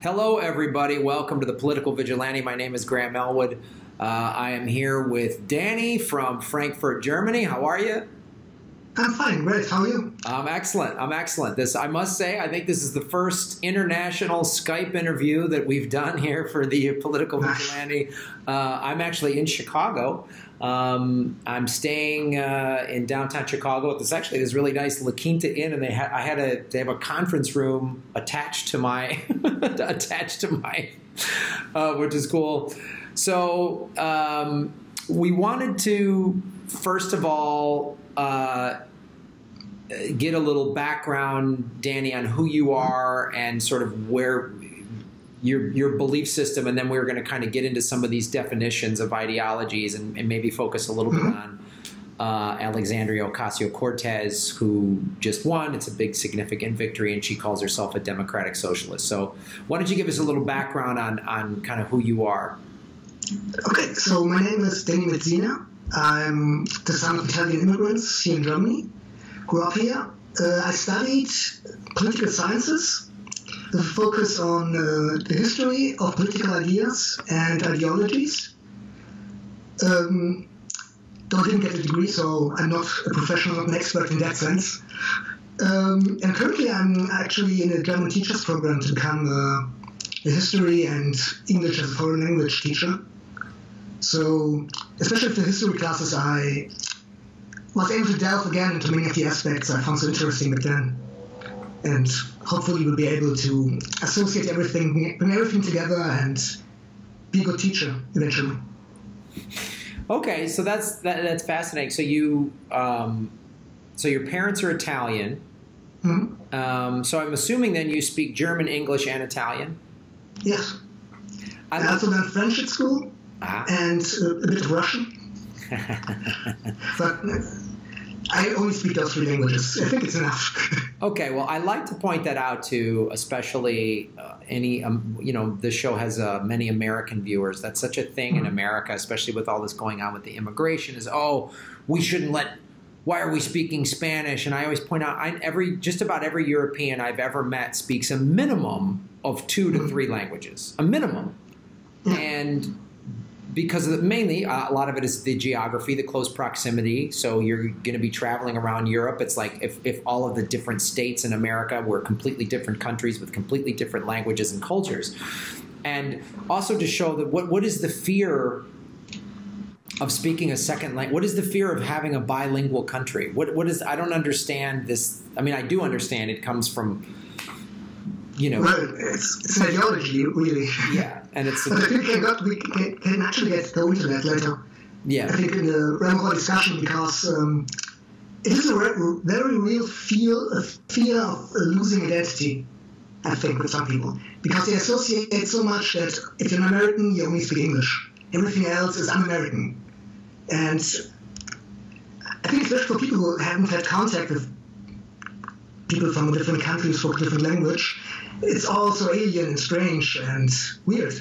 Hello, everybody. Welcome to the Political Vigilante. My name is Graham Elwood. I am here with Danny from Frankfurt, Germany. How are you? I'm fine, great. How are you? I'm excellent. I'm excellent. I must say, I think this is the first international Skype interview that we've done here for the Political Vigilante. I'm actually in Chicago. I'm staying in downtown Chicago. There's actually this really nice La Quinta Inn, and they have a conference room attached to my which is cool. So we wanted to first of all get a little background, Danny, on who you are and sort of where your belief system, and then we were going to kind of get into some of these definitions of ideologies and maybe focus a little bit on Alexandria Ocasio-Cortez, who just won. It's a big, significant victory, and she calls herself a democratic socialist. So why don't you give us a little background on kind of who you are? Okay, so my name is Danny Mezzina. I'm the son of Italian immigrants here in Germany. Grew up here. I studied political sciences with a focus on the history of political ideas and ideologies. Though I didn't get a degree, so I'm not a professional, not an expert in that sense. And currently I'm actually in a German teachers program to become a history and English as a foreign language teacher. So, especially for history classes, I was able to delve again into many of the aspects I found so interesting back then. And hopefully we'll be able to associate everything, bring everything together and be a good teacher eventually. Okay, so that's fascinating. So so your parents are Italian. Mm-hmm. So I'm assuming then you speak German, English, and Italian? Yes. I also learned French at school and a bit of Russian. But I only speak those three languages. I think it's enough. Okay, well, I like to point that out to especially this show has many American viewers. That's such a thing in America, especially with all this going on with the immigration, is, we shouldn't why are we speaking Spanish? And I always point out, just about every European I've ever met speaks a minimum of 2 to 3 languages, a minimum. And because mainly a lot of it is the geography, the close proximity. So you're going to be traveling around Europe. It's like if all of the different states in America were completely different countries with completely different languages and cultures. And also to show that what is the fear of speaking a second language? What is the fear of having a bilingual country? What is, I don't understand this. I mean, I do understand it comes from, Well, it's an ideology, really. Yeah, and it's. But I think we can actually go into that later. Yeah. I think in the roundtable discussion, because it is a very real fear of losing identity, I think, with some people. Because they associate so much that if you're an American, you only speak English. Everything else is un-American. And I think especially for people who haven't had contact with people from different countries for a different language, it's all so alien and strange and weird.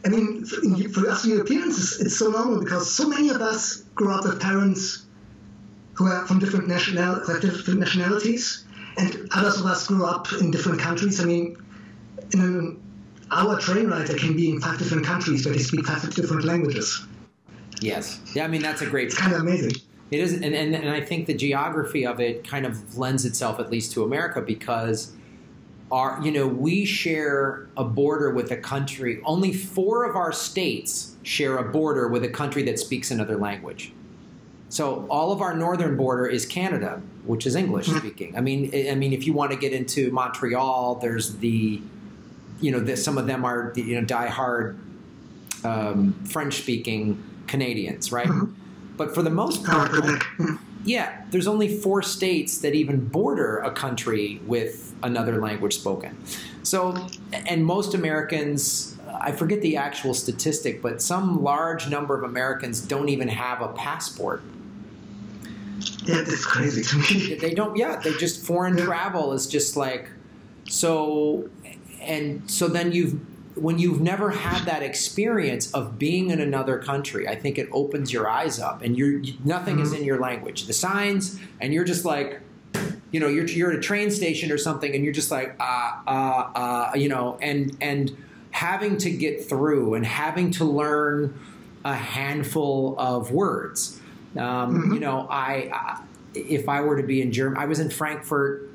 I mean, for us Europeans, it's so normal because so many of us grew up with parents who are from different nationalities, and others of us grew up in different countries. I mean, in an hour train ride, I can be in 5 different countries where they speak 5 different languages. Yes. Yeah, I mean, that's a great... It's kind of amazing. It is, and I think the geography of it kind of lends itself at least to America because we share a border with a country. Only 4 of our states share a border with a country that speaks another language. So all of our northern border is Canada, which is English speaking. I mean, if you want to get into Montreal, there's some of them are diehard French speaking Canadians, right? But for the most part, there's only 4 states that even border a country with another language spoken. So, and most Americans, I forget the actual statistic, but some large number of Americans don't even have a passport. Yeah, that's crazy to me. They don't, they just, foreign travel is just like, so then when you've never had that experience of being in another country, I think it opens your eyes up, and nothing is in your language. The signs, and you're just like, you know, you're at a train station or something, and you're just like, you know, and having to get through and having to learn a handful of words. You know, if I were to be in Germany, I was in Frankfurt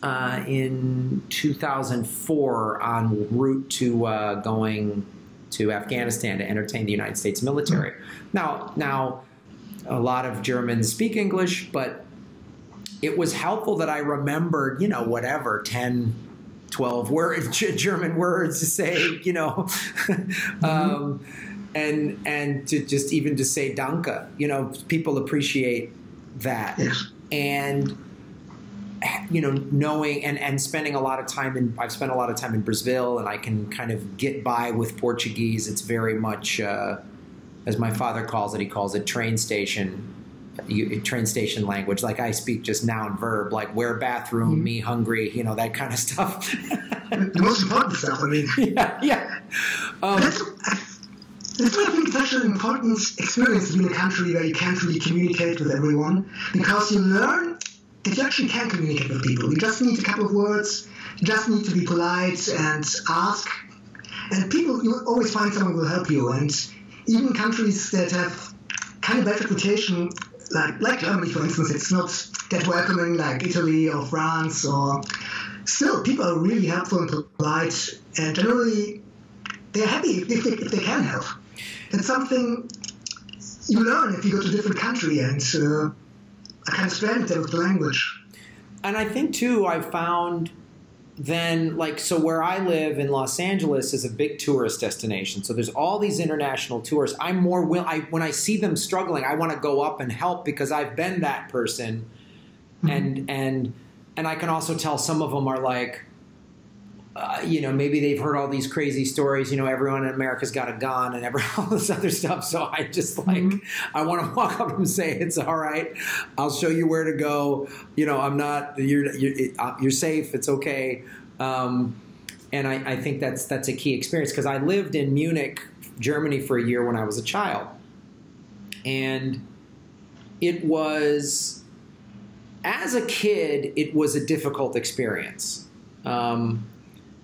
in 2004 en route to going to Afghanistan to entertain the United States military. Now, a lot of Germans speak English, but it was helpful that I remembered, you know, whatever, 10, 12 words, German words to say, you know, and to just even to say danke, you know, people appreciate that. Yes. And, you know, knowing and spending a lot of time I've spent a lot of time in Brazil, and I can kind of get by with Portuguese. It's very much, as my father calls it, he calls it train station language. Like I speak just noun verb, like where bathroom, me hungry, you know, that kind of stuff. The most important stuff, I mean. Yeah. That's why I think it's actually an important experience to be in a country where you can't really communicate with everyone, because you learn that you actually can communicate with people. You just need a couple of words, you just need to be polite and ask, and people, you always find someone who will help you. And even countries that have kind of bad reputation, like Germany, for instance, it's not that welcoming like Italy or France, or still people are really helpful and polite, and generally they're happy if they can help. It's something you learn if you go to a different country, and I kind of strengthen that with the language. And I think too, I found then, like, so where I live in Los Angeles is a big tourist destination. So there's all these international tourists. I'm more when I see them struggling, I want to go up and help because I've been that person. And I can also tell some of them are like, you know, maybe they've heard all these crazy stories, you know, everyone in America's got a gun and all this other stuff. So I just like, I want to walk up and say, it's all right. I'll show you where to go. You know, I'm not, you're safe. It's okay. And I think that's a key experience, because I lived in Munich, Germany for a year when I was a child. And it was, as a kid, it was a difficult experience.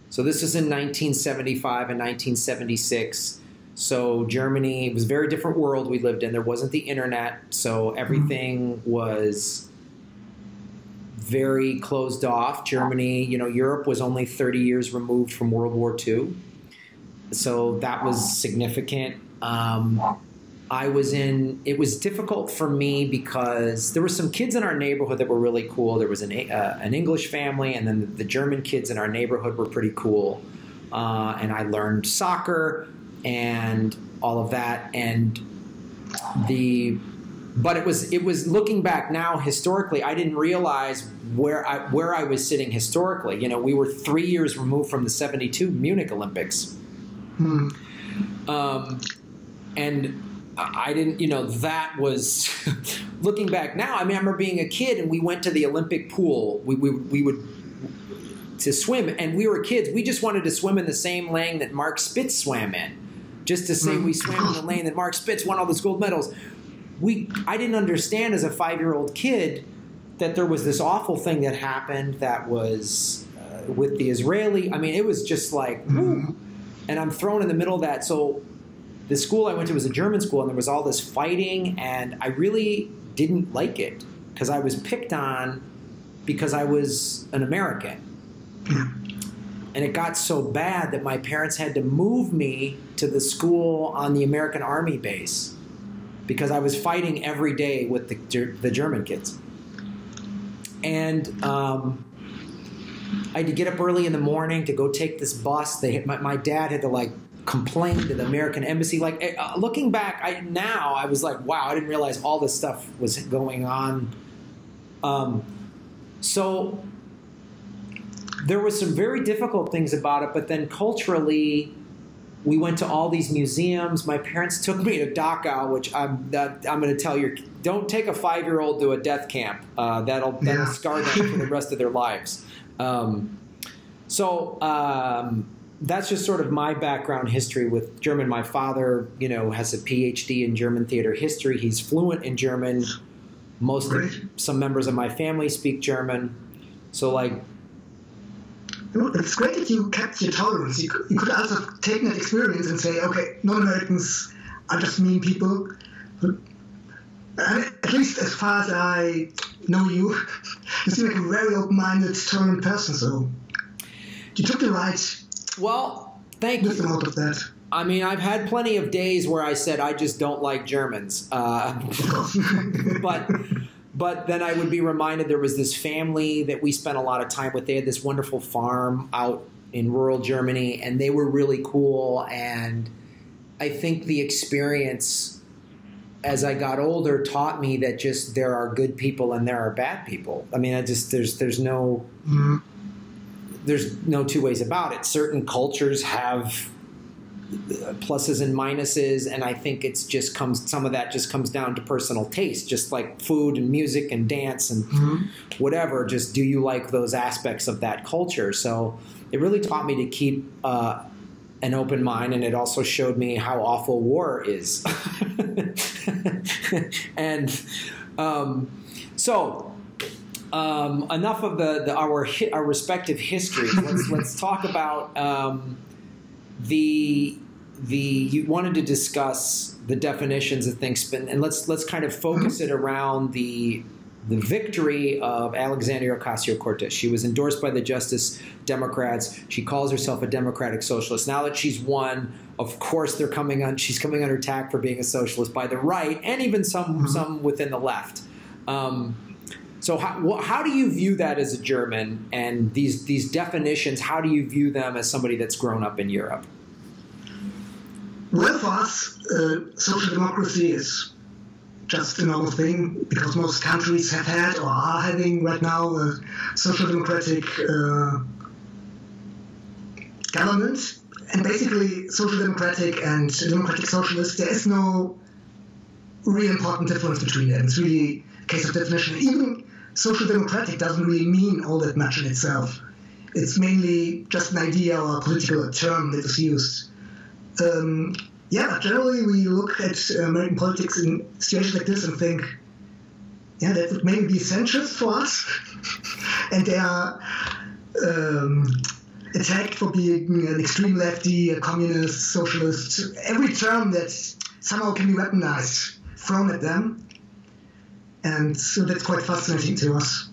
So this was in 1975 and 1976. So Germany, it was a very different world we lived in. There wasn't the internet, so everything was very closed off. Germany, you know, Europe was only 30 years removed from World War II. So that was significant. It was difficult for me because there were some kids in our neighborhood that were really cool. There was an English family, and then the German kids in our neighborhood were pretty cool. And I learned soccer and all of that. But it was looking back now historically, I didn't realize where I was sitting historically. You know, we were 3 years removed from the '72 Munich Olympics. And I didn't, you know, that was, looking back now, I remember being a kid and we went to the Olympic pool. We would, to swim, and we were kids. We just wanted to swim in the same lane that Mark Spitz swam in, just to say we swam in the lane that Mark Spitz won all those gold medals. I didn't understand as a 5-year-old kid that there was this awful thing that happened that was with the Israeli. I mean, it was just like, woo. And I'm thrown in the middle of that. So the school I went to was a German school, and there was all this fighting, and I really didn't like it because I was picked on because I was an American. And it got so bad that my parents had to move me to the school on the American Army base because I was fighting every day with the German kids. And I had to get up early in the morning to go take this bus. My dad had to, like, complain to the American embassy. Like, looking back, I was like, wow, I didn't realize all this stuff was going on. So there were some very difficult things about it, but then culturally, we went to all these museums. My parents took me to Dachau, which I'm going to tell you, don't take a 5-year-old to a death camp. That'll scar them for the rest of their lives. That's just sort of my background history with German. My father, you know, has a PhD in German theater history. He's fluent in German. Some members of my family speak German. So like, it's great that you kept your tolerance. You could also have taken that experience and say, okay, non-Americans are just mean people. At least as far as I know you, you seem like a very open-minded, tolerant person. So you took the right. Well, thank you. Out of that. I mean, I've had plenty of days where I said I just don't like Germans, but then I would be reminded there was this family that we spent a lot of time with. They had this wonderful farm out in rural Germany, and they were really cool. And I think the experience as I got older taught me that just there are good people and there are bad people. I mean, there's no two ways about it. Certain cultures have pluses and minuses, and I think some of that just comes down to personal taste, just like food and music and dance and whatever. Just do you like those aspects of that culture? So it really taught me to keep an open mind, and it also showed me how awful war is. And enough of our respective histories. Let's talk about you wanted to discuss the definitions of things, and let's kind of focus it around the victory of Alexandria Ocasio-Cortez. She was endorsed by the Justice Democrats. She calls herself a democratic socialist. Now that she's won, of course she's coming under attack for being a socialist by the right and even some within the left. So how do you view that as a German, and these definitions, how do you view them as somebody that's grown up in Europe? Well, for us, social democracy is just a normal thing because most countries have had or are having right now a social democratic government. And basically, social democratic and democratic socialist, there is no really important difference between them. It's really a case of definition. Even social democratic doesn't really mean all that much in itself. It's mainly just an idea or a political term that is used. But generally we look at American politics in situations like this and think, that would maybe be centrist for us. And they are attacked for being an extreme lefty, a communist, socialist, every term that somehow can be weaponized, thrown at them. And so that's quite fascinating to us.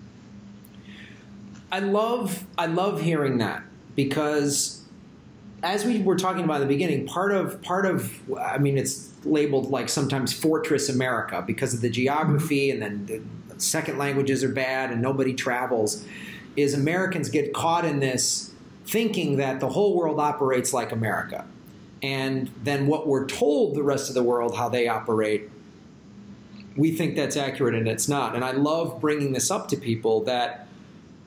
I love hearing that, because as we were talking about in the beginning, part of I mean, it's labeled like sometimes Fortress America because of the geography, and then the second languages are bad and nobody travels, is Americans get caught in this thinking that the whole world operates like America. And then what we're told the rest of the world how they operate, we think that's accurate and it's not. And I love bringing this up to people that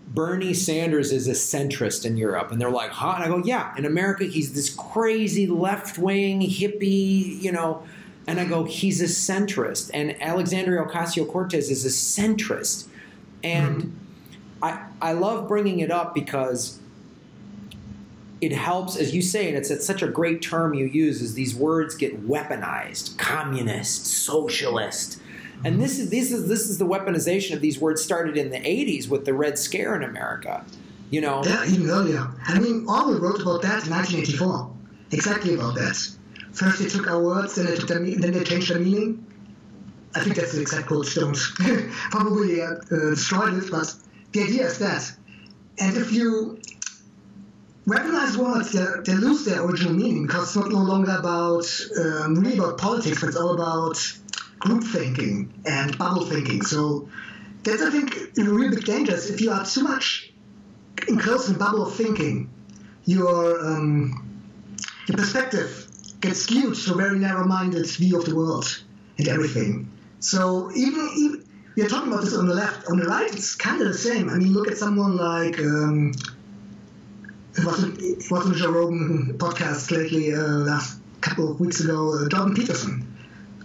Bernie Sanders is a centrist in Europe. And they're like, huh? And I go, yeah, in America, he's this crazy left-wing hippie, and I go, he's a centrist. And Alexandria Ocasio-Cortez is a centrist. And I love bringing it up because it helps, as you say, and it's such a great term you use, is these words get weaponized: communist, socialist. And this is the weaponization of these words started in the 80s with the Red Scare in America, Yeah, even earlier. I mean, Orwell wrote about that in 1984. Exactly about that. First they took our words, then they changed their meaning. I think that's the exact quote. Don't probably destroyed it, but the idea is that. And if you weaponize words, they lose their original meaning, because it's no longer about really about politics, but it's all about group thinking and bubble thinking. So that's, I think, a real big danger. If you are too much enclosed in a bubble of thinking, your perspective gets skewed to a very narrow-minded view of the world and everything. So even we are talking about this on the left. On the right, it's kind of the same. I mean, look at someone like it wasn't Joe Rogan podcast lately, last couple of weeks ago, Jordan Peterson,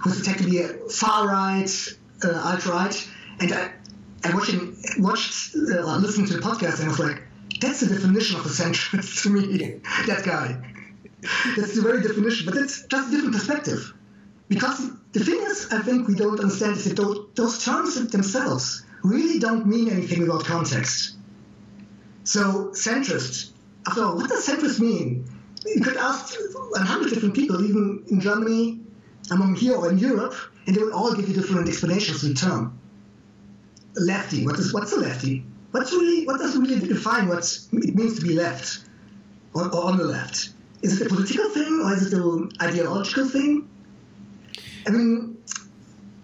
who's attacked to be a far-right, alt-right, and I listened to the podcast and I was like, that's the definition of a centrist to me, that guy. That's the very definition, but it's just a different perspective. Because the thing is, I think we don't understand is that those terms themselves really don't mean anything without context. So centrist. After all, what does centrist mean? You could ask 100 different people, even in Germany, among here or in Europe, and they will all give you different explanations to the term. Lefty. What's a lefty? What does it really define what it means to be left or on the left? Is it a political thing or is it an ideological thing? I mean,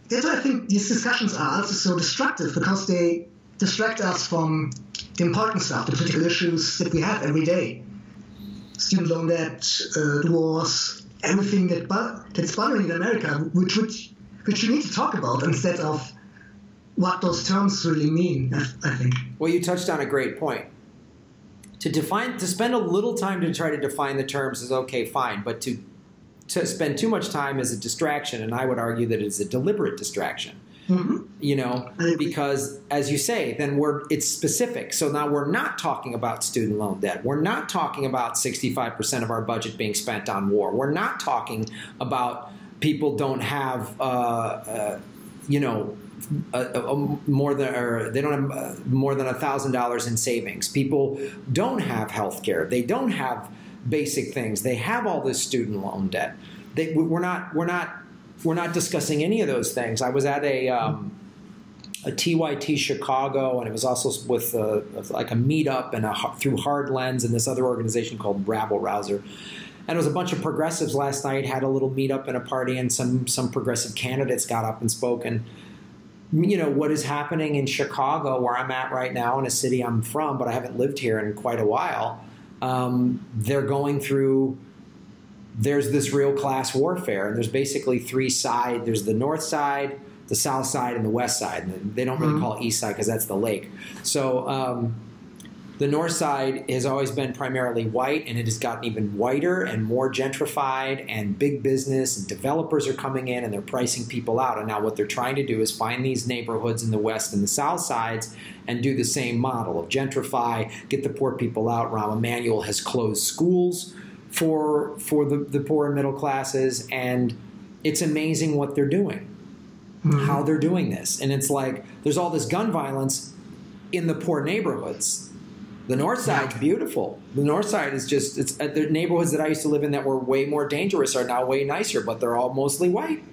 that's why I think these discussions are also so destructive, because they distract us from the important stuff, the political issues that we have every day. Student loan debt, the wars, everything that's bothering America, which we need to talk about instead of what those terms really mean, I think. Well, you touched on a great point. To spend a little time to try to define the terms is okay, fine, but to spend too much time is a distraction, and I would argue that it's a deliberate distraction. Mm-hmm. You know, because as you say, then it's specific. So now we're not talking about student loan debt. We're not talking about 65% of our budget being spent on war. We're not talking about people don't have, more than they don't have more than $1,000 in savings. People don't have health care. They don't have basic things. They have all this student loan debt. We're not discussing any of those things. I was at a TYT Chicago, and it was also with like a meetup and through Hard Lens and this other organization called Rabble Rouser. And it was a bunch of progressives last night, had a little meetup and a party, and some progressive candidates got up and spoke. And, you know, what is happening in Chicago, where I'm at right now, in a city I'm from, but I haven't lived here in quite a while, they're going through... There's this real class warfare, and there's basically three sides. There's the north side, the south side, and the west side. And they don't really call it east side because that's the lake. So the north side has always been primarily white, and it has gotten even whiter and more gentrified, and big business and developers are coming in, and they're pricing people out. And now what they're trying to do is find these neighborhoods in the west and the south sides and do the same model of gentrify, get the poor people out. Rahm Emanuel has closed schools for the poor and middle classes, and it's amazing what they're doing, how they're doing this. And it's like there's all this gun violence in the poor neighborhoods. The north side's beautiful. The north side is just, the neighborhoods that I used to live in that were way more dangerous are now way nicer, but they're all mostly white.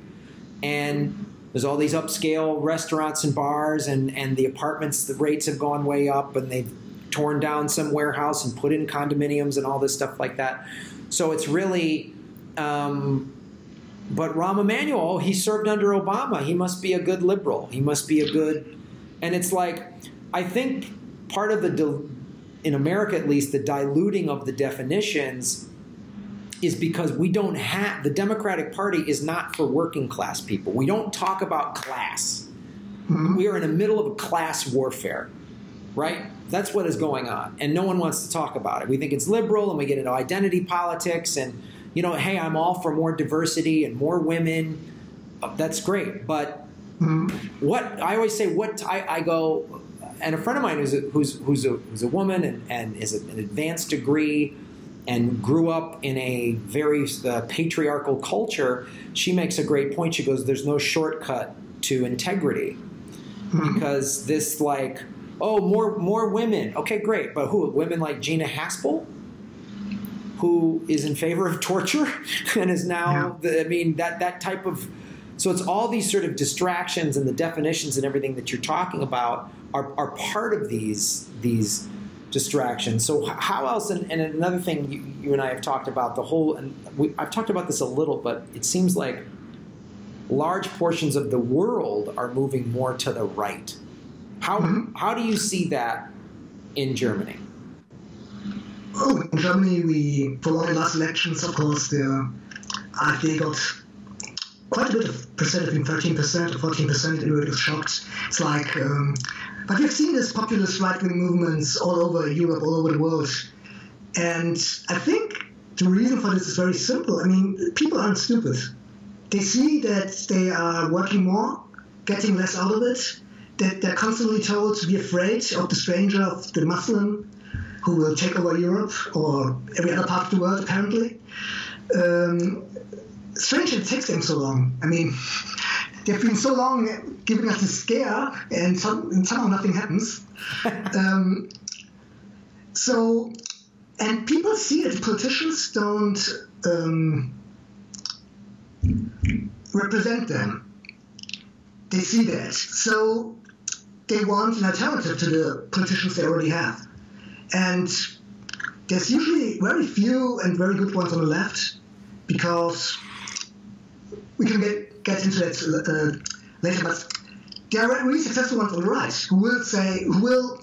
And there's all these upscale restaurants and bars, and the apartments, the rates have gone way up, and they've torn down some warehouse and put in condominiums and all this stuff like that. So it's really, but Rahm Emanuel, he served under Obama. He must be a good liberal. He must be a good, and it's like, I think part of in America at least, the diluting of the definitions is because we don't have, the Democratic Party is not for working class people. We don't talk about class. We are in the middle of a class warfare, right? That's what is going on, and no one wants to talk about it. We think it's liberal, and we get into identity politics, and, you know, hey, I'm all for more diversity and more women. That's great, but what I always say, I go, and a friend of mine who's a woman and is an advanced degree and grew up in a very patriarchal culture, she makes a great point. She goes, there's no shortcut to integrity, because this, like, oh, more women. Okay, great. But who? Women like Gina Haspel, who is in favor of torture and is now, that type of... So it's all these sort of distractions, and the definitions and everything that you're talking about are part of these distractions. So how else, and another thing you and I have talked about, I've talked about this a little, but it seems like large portions of the world are moving more to the right. How do you see that in Germany? Oh, in Germany, for the last elections, of course, the AfD got quite a bit of percent, I think 13% or 14%. Everybody was shocked. It's like, but we've seen this populist right-wing movements all over Europe, all over the world. And I think the reason for this is very simple. I mean, people aren't stupid. They see that they are working more, getting less out of it, that they're constantly told to be afraid of the stranger, of the Muslim, who will take over Europe or every other part of the world, apparently. Strangely, it takes them so long. I mean, they've been so long giving us a scare, and somehow nothing happens. So, and people see that politicians don't represent them. They see that. So they want an alternative to the politicians they already have. And there's usually very few and very good ones on the left, because we can get into that later, but there are really successful ones on the right who will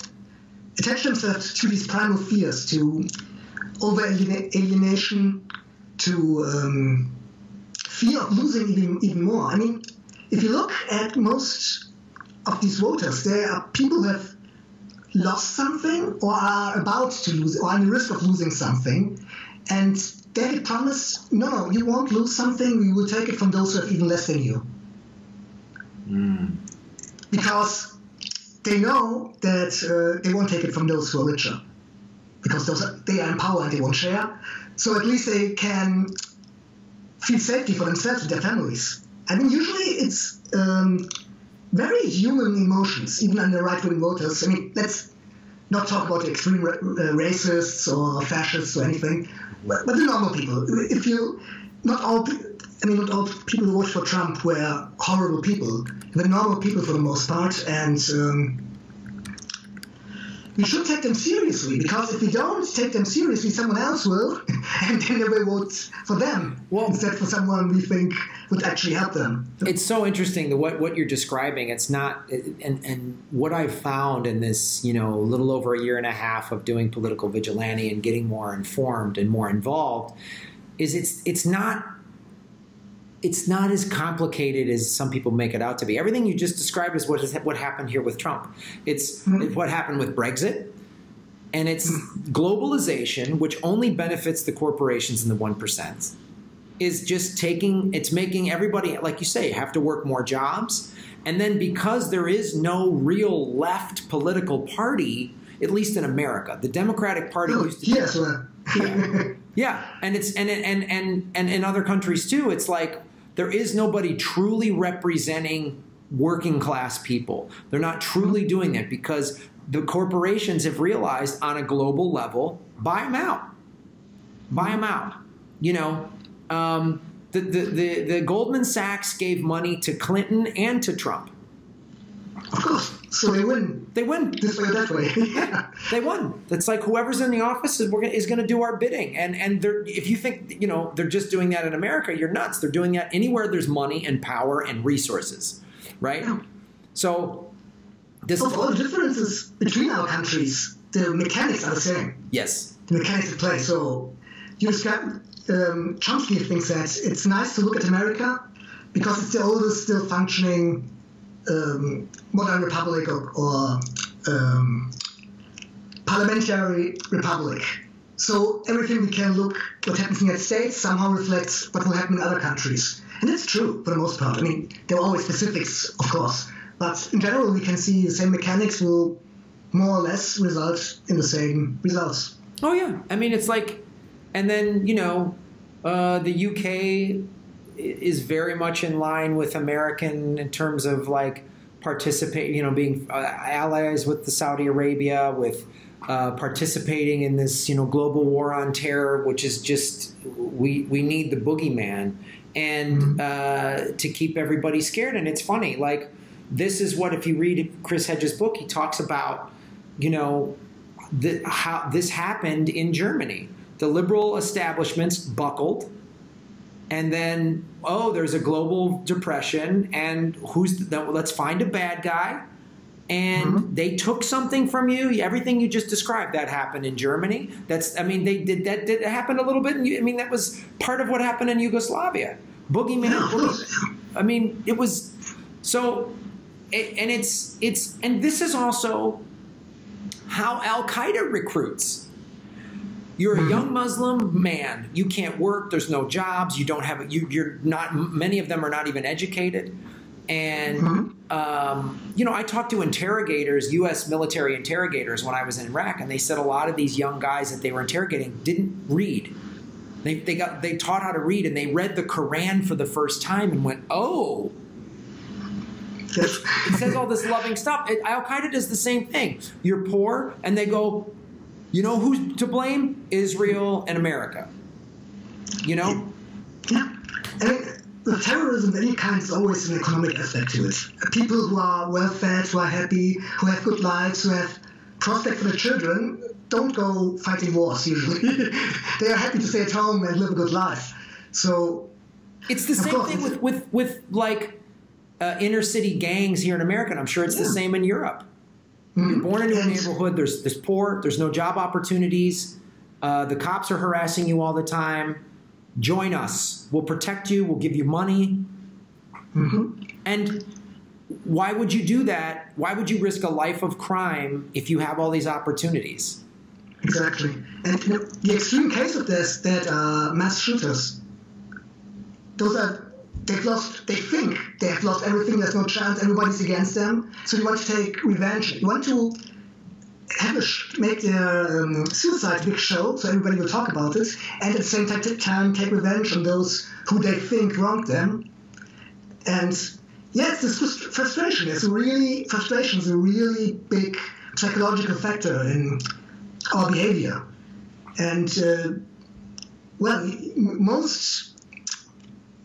attach themselves to these primal fears, to over-alienation, to fear of losing even more. I mean, if you look at most of these voters, they are people who have lost something or are about to lose, or on the risk of losing something, and they promise, no, you won't lose something, we will take it from those who have even less than you. Because they know that they won't take it from those who are richer, because they are in power and they won't share. So at least they can feel safety for themselves and their families. I mean, usually it's very human emotions, even under right-wing voters. I mean, let's not talk about the extreme racists or fascists or anything, but the normal people. Not all people who vote for Trump were horrible people. They were normal people for the most part, and we should take them seriously, because if we don't take them seriously, someone else will, and then they will vote for them instead for someone we think would actually help them. It's so interesting what you're describing. It's not, and what I've found in this, little over a year and a half of doing political vigilante and getting more informed and more involved, is it's not as complicated as some people make it out to be. Everything you just described is what happened here with Trump. It's what happened with Brexit, and it's globalization, which only benefits the corporations and the 1%, is just making everybody, like you say, have to work more jobs. And then because there is no real left political party, at least in America, the Democratic Party used to yeah, and it's and in other countries too, it's like there is nobody truly representing working class people. They're not truly doing that because the corporations have realized on a global level, buy them out. The Goldman Sachs gave money to Clinton and to Trump. Of course. So they win. They win. This way or that way. Yeah, they won. It's like whoever's in the office is going to do our bidding. And if you think, they're just doing that in America, you're nuts. They're doing that anywhere there's money and power and resources, right? Yeah. So all the differences between our countries, the mechanics are the same. Yes. The mechanics at play. So you describe, Chomsky thinks that it's nice to look at America because it's the oldest still functioning modern republic or parliamentary republic. So everything we can look what happens in the United States somehow reflects what will happen in other countries. And that's true for the most part. I mean, there are always specifics, of course, but in general we can see the same mechanics will more or less result in the same results. Oh yeah. I mean, it's like, and then, the UK is very much in line with American in terms of like being allies with the Saudi Arabia, with participating in this, global war on terror, which is just, we need the boogeyman and to keep everybody scared. And it's funny, like this is what, if you read Chris Hedges' book, he talks about, how this happened in Germany. The liberal establishments buckled. And then, there's a global depression, and let's find a bad guy. And they took something from you. Everything you just described, that happened in Germany. They did that. Did it happen a little bit? That was part of what happened in Yugoslavia. Boogeyman. I mean, it was so, and and this is also how Al-Qaeda recruits. You're a young Muslim man. You can't work. There's no jobs. You don't have. You're not. Many of them are not even educated. And I talked to interrogators, U.S. military interrogators, when I was in Iraq, and they said a lot of these young guys that they were interrogating didn't read. They taught how to read, and they read the Quran for the first time and went, oh. It says all this loving stuff. Al-Qaeda does the same thing. You're poor, and they go, You know who's to blame? Israel and America. You know? Yeah. With terrorism, any kind, is always an economic aspect to it. People who are well-fed, who are happy, who have good lives, who have prospects for their children, don't go fighting wars usually. They are happy to stay at home and live a good life. So it's the same thing with like inner city gangs here in America. And I'm sure it's the same in Europe. You're born into a neighborhood. There's poor. There's no job opportunities. The cops are harassing you all the time. Join us. We'll protect you. We'll give you money. And why would you do that? Why would you risk a life of crime if you have all these opportunities? Exactly. And the extreme case of this, that mass shooters, they think they have lost everything, there's no chance, everybody's against them, so they want to take revenge. They want to make their suicide a big show, so everybody will talk about it, and at the same time take revenge on those who they think wronged them. And yes, this frustration is a really big psychological factor in our behavior. And most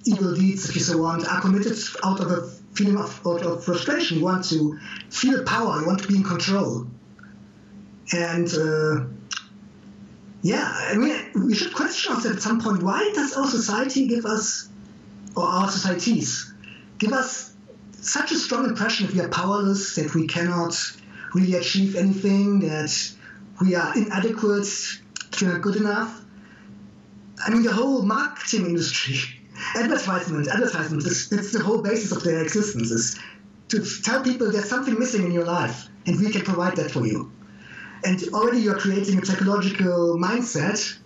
evil deeds, if you so want, are committed out of a feeling of frustration. You want to feel power, you want to be in control. And we should question ourselves at some point, why does our society give us, or our societies, give us such a strong impression that we are powerless, that we cannot really achieve anything, that we are inadequate, that we are not good enough? I mean, the whole marketing industry, advertisement, it's the whole basis of their existence, is to tell people there's something missing in your life, and we can provide that for you. And already you're creating a psychological mindset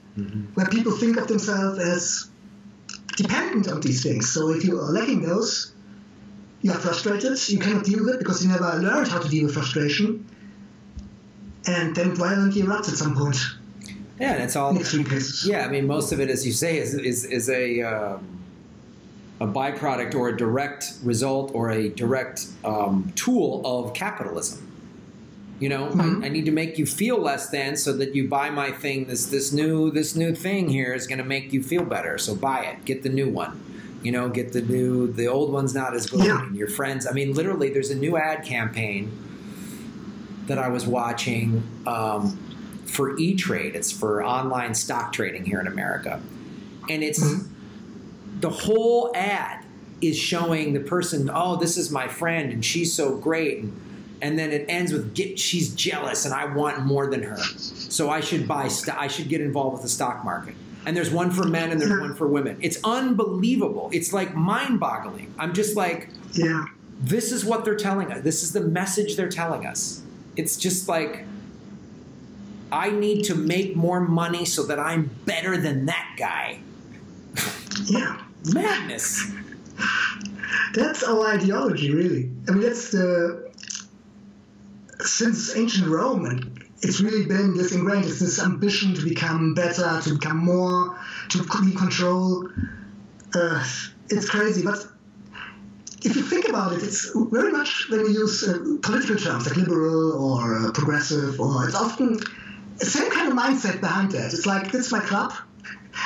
where people think of themselves as dependent on these things. So if you are lacking those, you are frustrated, you cannot deal with it because you never learned how to deal with frustration, and then it violently erupts at some point. Yeah, and it's all. In extreme cases. Yeah, I mean, most of it, as you say, is a byproduct or a direct result or a direct tool of capitalism. You know, I need to make you feel less than, so that you buy my thing. This new thing here is going to make you feel better. So buy it. Get the new one. You know, get the old one's not as good. And your friends. I mean, literally, there's a new ad campaign that I was watching for E-Trade. It's for online stock trading here in America, and it's the whole ad is showing the person. Oh, this is my friend, and she's so great. And then it ends with, she's jealous and I want more than her. So I should I should get involved with the stock market. And there's one for men and there's one for women. It's unbelievable. It's like mind-boggling. I'm just like, this is what they're telling us. This is the message they're telling us. It's just like, I need to make more money so that I'm better than that guy. Yeah. Madness. That's our ideology, really. I mean, that's since ancient Rome, and it's really been this ingrained. It's this ambition to become better, to become more, to be in control. It's crazy, but if you think about it, it's very much when we use political terms like liberal or progressive, or it's often the same kind of mindset behind that. It's like, this is my club,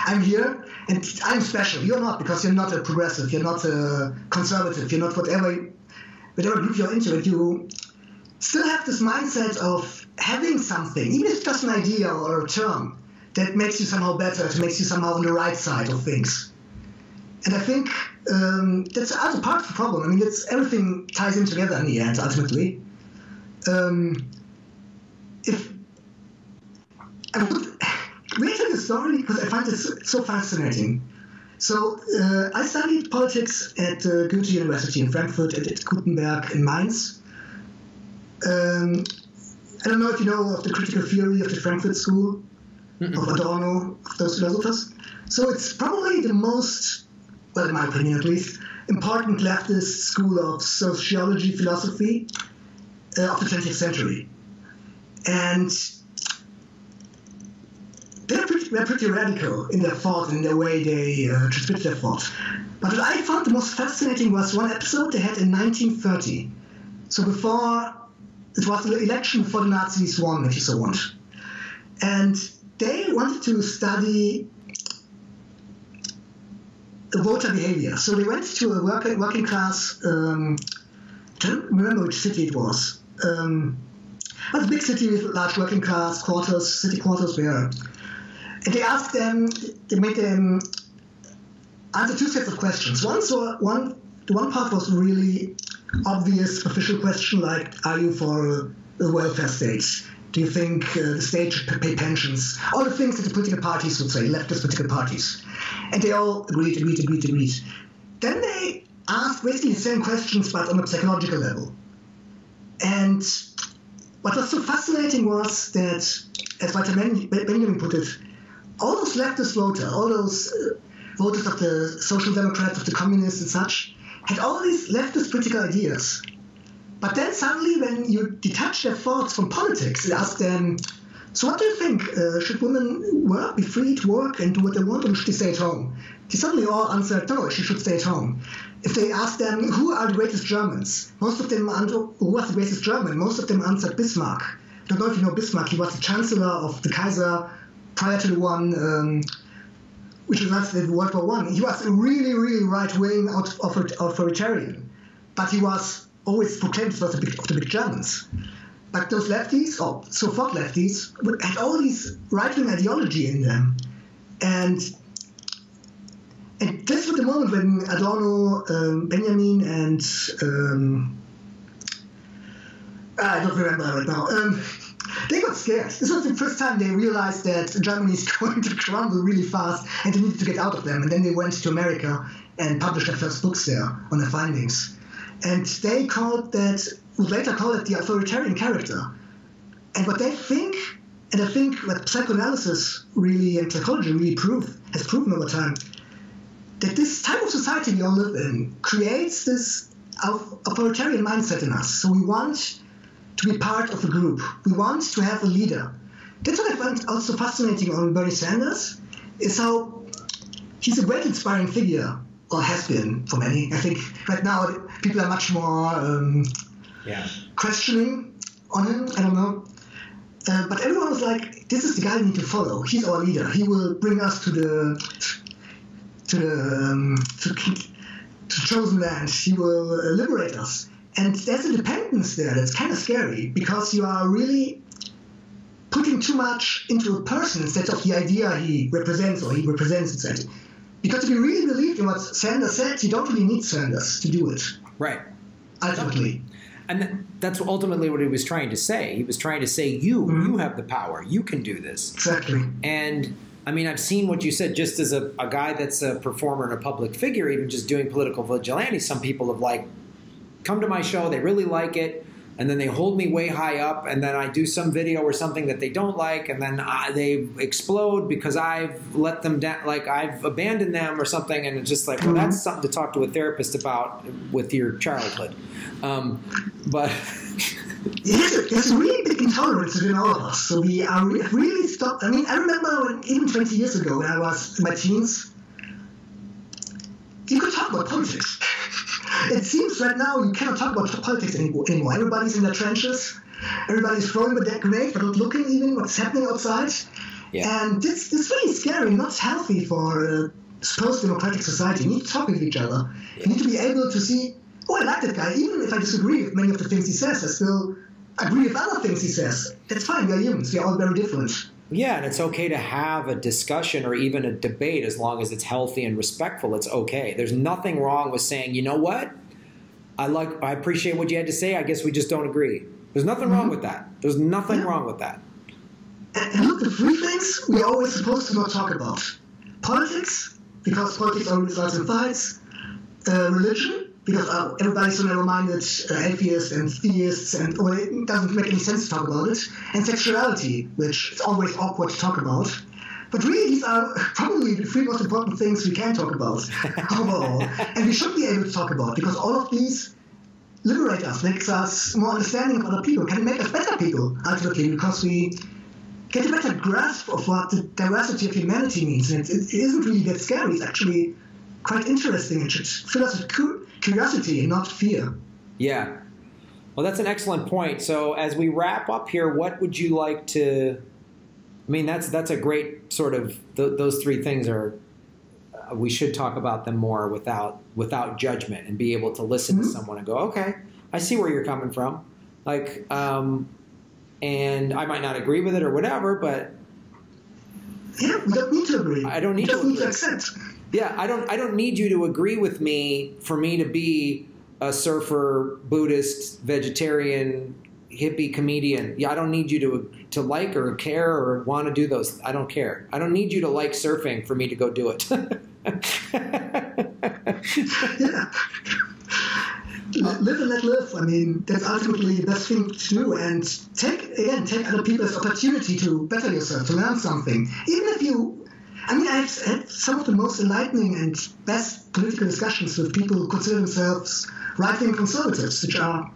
I'm here, and I'm special. You're not, because you're not a progressive, you're not a conservative, you're not whatever group you're into. And you still have this mindset of having something, even if it's just an idea or a term, that makes you somehow better, that makes you somehow on the right side of things. And I think that's also part of the problem. I mean, everything ties in together in the end, ultimately. If I would read the story, because I find it so fascinating. So I studied politics at Goethe University in Frankfurt and at Gutenberg in Mainz. I don't know if you know of the critical theory of the Frankfurt School, of Adorno, of those philosophers. So it's probably the most, well, in my opinion at least, important leftist school of sociology, philosophy of the 20th century. And they're pretty radical in their thought and in the way they transmit their thought. But what I found the most fascinating was one episode they had in 1930. So it was the election before the Nazis won, if you so want. And they wanted to study voter behavior. So they went to a working class, I don't remember which city it was. But a big city with large working class quarters, city quarters where. And they asked them, they made them answer two sets of questions. One part was really obvious, official question like, are you for a welfare state? Do you think the state should pay pensions? All the things that the political parties would say, leftist political parties. And they all agreed. Then they asked basically the same questions, but on a psychological level. And what was so fascinating was that, as Walter Benjamin put it, all those leftist voters, all those voters of the Social Democrats, of the Communists and such, had all these leftist political ideas. But then suddenly, when you detach their thoughts from politics, you ask them, so what do you think? Should women be free to work and do what they want, or should they stay at home? They suddenly all answered, no, she should stay at home. If they asked them, who are the greatest Germans? Most of them who was the greatest German? Most of them answered Bismarck. I don't know if you know Bismarck. He was the chancellor of the Kaiser prior to the one which was in World War I. He was a really, really right-wing authoritarian. But he was always proclaimed as of the big Germans. But those lefties, or so-called lefties, had all these right-wing ideology in them. And this was the moment when Adorno, Benjamin, and I don't remember right now, they got scared. This was the first time they realized that Germany is going to crumble really fast and they needed to get out of them. And then they went to America and published their first books there on their findings. And they would later call it the authoritarian character. And what they think, and I think what psychoanalysis really and psychology really has proven over time, that this type of society we all live in creates this authoritarian mindset in us. So we want to be part of a group. We want to have a leader. That's what I find also fascinating on Bernie Sanders, is how he's a great inspiring figure, or has been for many. I think right now people are much more questioning on him. I don't know. But everyone was like, this is the guy we need to follow. He's our leader. He will bring us to the chosen land. He will liberate us. And there's a dependence there that's kind of scary, because you are really putting too much into a person instead of the idea he represents, or he represents instead. Because if you really believe in what Sanders said, you don't really need Sanders to do it. Right. Ultimately. And that's ultimately what he was trying to say. He was trying to say, you have the power. You can do this. Exactly. And, I mean, I've seen what you said just as a guy that's a performer and a public figure, even just doing political vigilante. Some people have, like, come to my show, they really like it, and then they hold me way high up, and then I do some video or something that they don't like, and then they explode because I've let them down, like I've abandoned them or something, and it's just like, well, that's something to talk to a therapist about with your childhood. But there's a really big intolerance within all of us, so we are really stopped. I mean, I remember even 20 years ago when I was in my teens, you could talk about politics. It seems right now you cannot talk about politics anymore. Everybody's in their trenches. Everybody's throwing with their grenade, but not looking even what's happening outside. Yeah. And this is really scary, not healthy for a post-democratic society. You need to talk with each other. Yeah. You need to be able to see, oh, I like that guy. Even if I disagree with many of the things he says, I still agree with other things he says. That's fine. We're humans. We're all very different. Yeah, and it's okay to have a discussion or even a debate as long as it's healthy and respectful. It's okay. There's nothing wrong with saying, you know what? I appreciate what you had to say. I guess we just don't agree. There's nothing wrong with that. There's nothing wrong with that. And look, the three things we're always supposed to not talk about. Politics, because politics always results in fights. Religion, because everybody's so narrow-minded, atheists and theists, and it doesn't make any sense to talk about it. And sexuality, which is always awkward to talk about. But really, these are probably the three most important things we can talk about overall. And we should be able to talk about, because all of these liberate us, makes us more understanding of other people, can make us better people, ultimately, because we get a better grasp of what the diversity of humanity means. And it isn't really that scary. It's actually quite interesting. It should fill us with curiosity and not fear. Yeah. Well, that's an excellent point. So as we wrap up here, what would you like to I mean, that's a great sort of those three things are. We should talk about them more without judgment and be able to listen to someone and go, okay, I see where you're coming from. Like, and I might not agree with it or whatever, but yeah, we don't need to agree. I don't need to need to accept. Yeah, I don't need you to agree with me for me to be a surfer, Buddhist, vegetarian, hippie comedian. Yeah, I don't need you to like or care or want to do those. I don't care. I don't need you to like surfing for me to go do it. Yeah. Live and let live. I mean, that's ultimately the best thing to do. And take other people as opportunity to better yourself, to learn something. Even if you, I mean, I've had some of the most enlightening and best political discussions with people who consider themselves right-wing conservatives, which are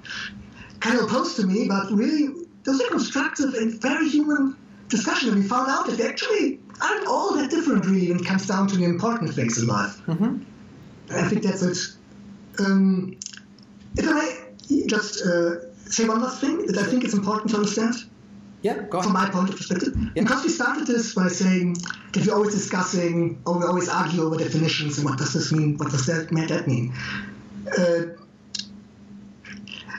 kind of opposed to me, but really, those are constructive and very human discussion. And we found out that they actually aren't all that different, really, when it comes down to the important things in life. Mm-hmm. I think that's it. If I may just say one last thing that I think is important to understand. Yeah, go ahead. From my point of perspective. Yeah. Because we started this by saying that we're always discussing, or we always argue over definitions and what does this mean, what does that mean.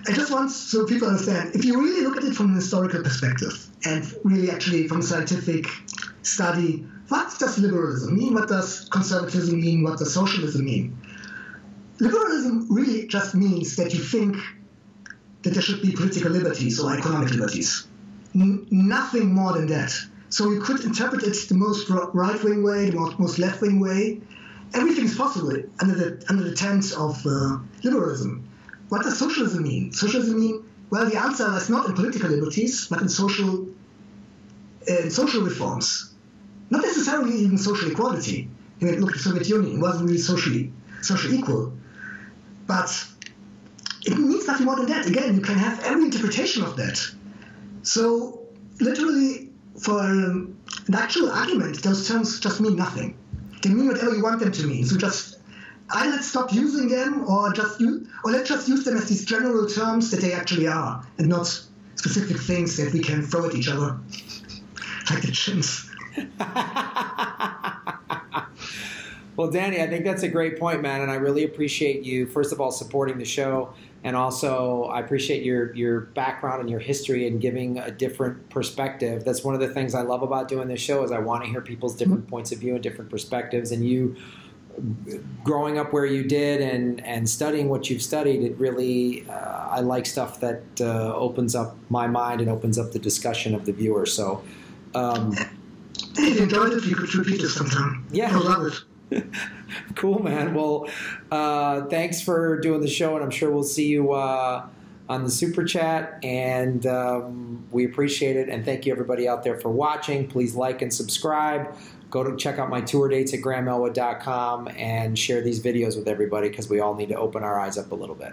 I just want so people understand, if you really look at it from an historical perspective and really actually from scientific study, what does liberalism mean? What does conservatism mean? What does socialism mean? Liberalism really just means that you think that there should be political liberties or economic liberties. Nothing more than that. So you could interpret it the most right-wing way, the most left-wing way. Everything is possible under the tent of liberalism. What does socialism mean? Socialism mean, well, the answer is not in political liberties, but in social reforms. Not necessarily even social equality. I mean, look at the Soviet Union, it wasn't really socially equal. But it means nothing more than that. Again, you can have every interpretation of that. So, literally, for an actual argument, those terms just mean nothing. They mean whatever you want them to mean. So just either let's stop using them, or let's just use them as these general terms that they actually are, and not specific things that we can throw at each other, like the chimps. Well, Danny, I think that's a great point, man, and I really appreciate you, first of all, supporting the show, and also I appreciate your background and your history and giving a different perspective. That's one of the things I love about doing this show is I want to hear people's different points of view and different perspectives, and you growing up where you did and studying what you've studied, it really, I like stuff that opens up my mind and opens up the discussion of the viewer. So, if you enjoyed it, you could repeat it sometime. Yeah. I love it. Cool, man. Well, thanks for doing the show, and I'm sure we'll see you on the Super Chat, and we appreciate it, and thank you everybody out there for watching. Please like and subscribe. Go to check out my tour dates at grahamelwood.com and share these videos with everybody because we all need to open our eyes up a little bit.